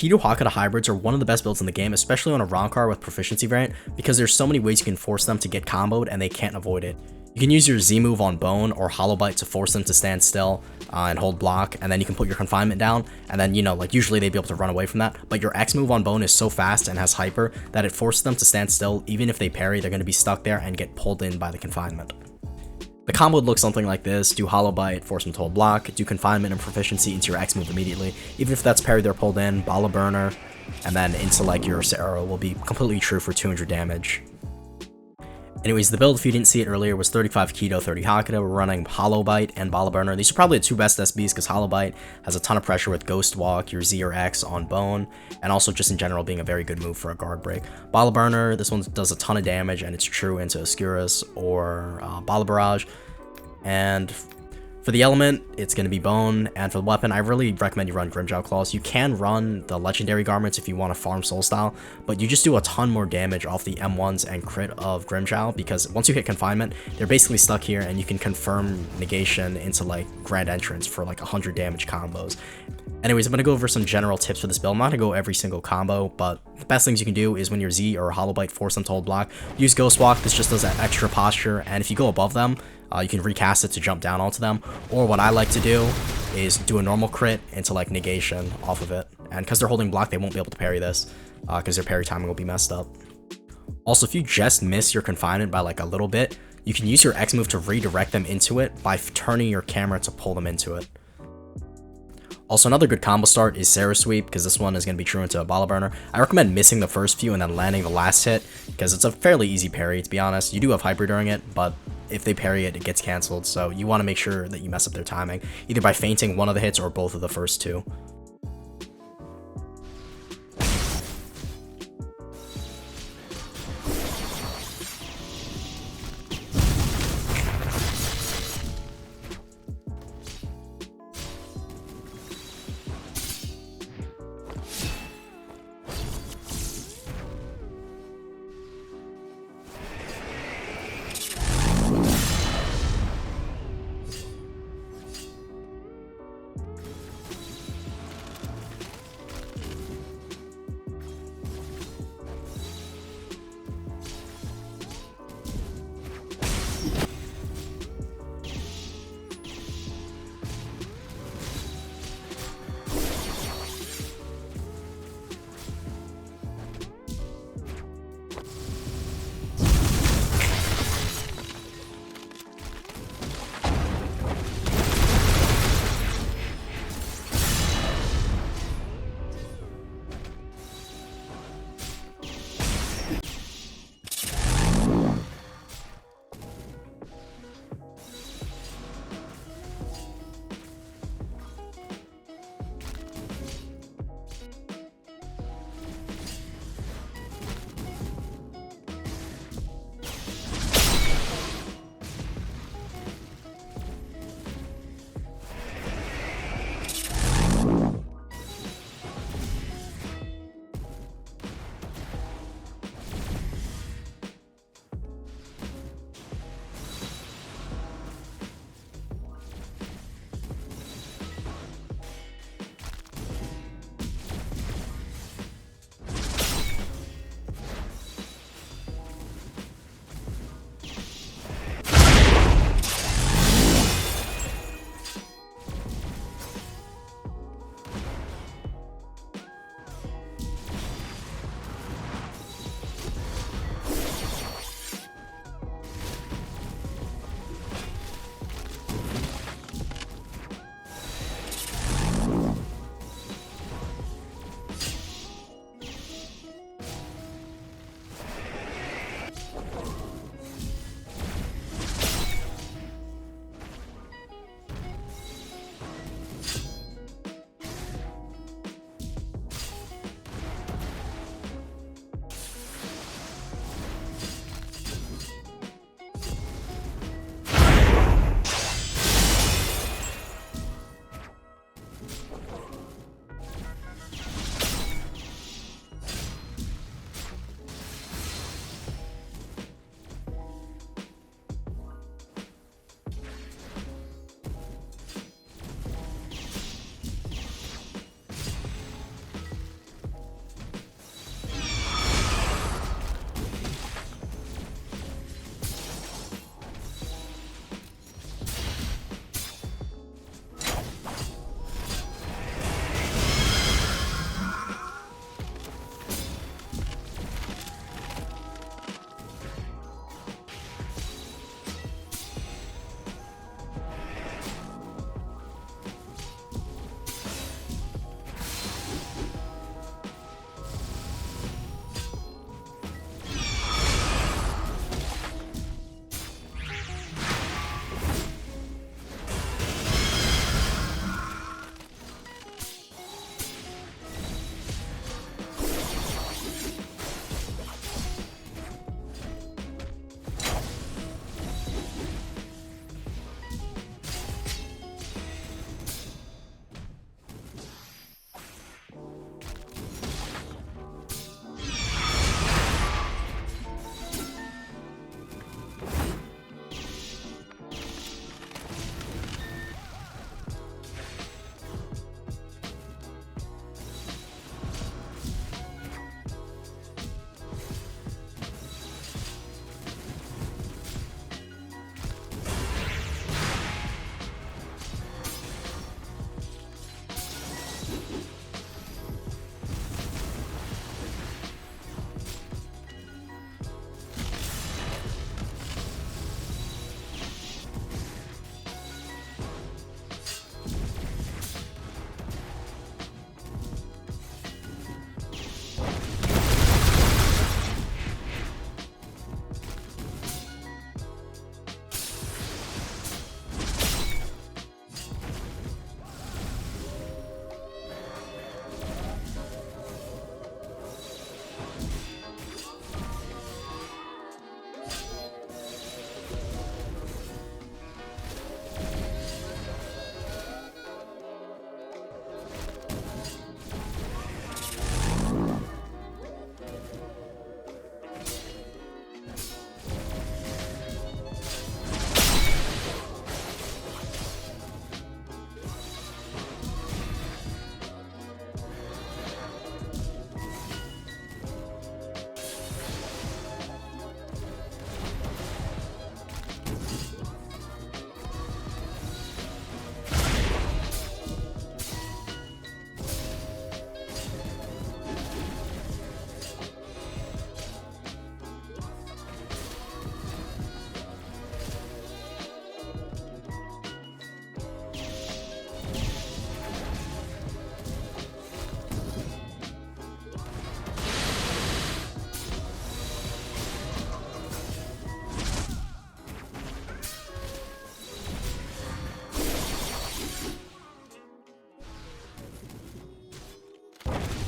Kido Hakuda hybrids are one of the best builds in the game, especially on a Arrancar with proficiency variant, because there's so many ways you can force them to get comboed and they can't avoid it. You can use your Z move on Bone or Hollow Bite to force them to stand still and hold block, and then you can put your confinement down, and then, you know, like usually they'd be able to run away from that, but your X move on Bone is so fast and has hyper that it forces them to stand still. Even if they parry, they're going to be stuck there and get pulled in by the confinement. The combo would look something like this: do Hollow Bite, force them to hold block, do confinement and proficiency into your X move immediately. Even if that's parry, they're pulled in, Bala Burner, and then into like your arrow will be completely true for 200 damage. Anyways, the build, if you didn't see it earlier, was 35 Kido, 30 Hakuda. We're running Hollow Bite and Bala Burner. These are probably the two best SBs because Hollow Bite has a ton of pressure with Ghost Walk, your Z or X on Bone, and also just in general being a very good move for a guard break. Bala Burner, this one does a ton of damage and it's true into Oscurus or Bala Barrage. And for the element, it's going to be Bone, and for the weapon, I really recommend you run Grimjow Claws. You can run the legendary garments if you want to farm soul style, but you just do a ton more damage off the M1s and crit of Grimjow, because once you hit confinement, they're basically stuck here, and you can confirm negation into like Grand Entrance for like 100 damage combos. Anyways, I'm going to go over some general tips for this build. I'm not going to go every single combo, but the best things you can do is when you're Z or Hollow Bite, force them to hold block. Use Ghost Walk, this just does that extra posture, and if you go above them, you can recast it to jump down onto them, or what I like to do is do a normal crit into like negation off of it, and because they're holding block, they won't be able to parry this, because their parry timing will be messed up. Also, if you just miss your confinement by like a little bit, you can use your X move to redirect them into it by turning your camera to pull them into it. Also, another good combo start is Sarah Sweep, because this one is going to be true into a Bala Burner. I recommend missing the first few and then landing the last hit, because it's a fairly easy parry, to be honest. You do have hyper during it, but if they parry it, it gets cancelled, so you want to make sure that you mess up their timing, either by feinting one of the hits or both of the first two. Bye.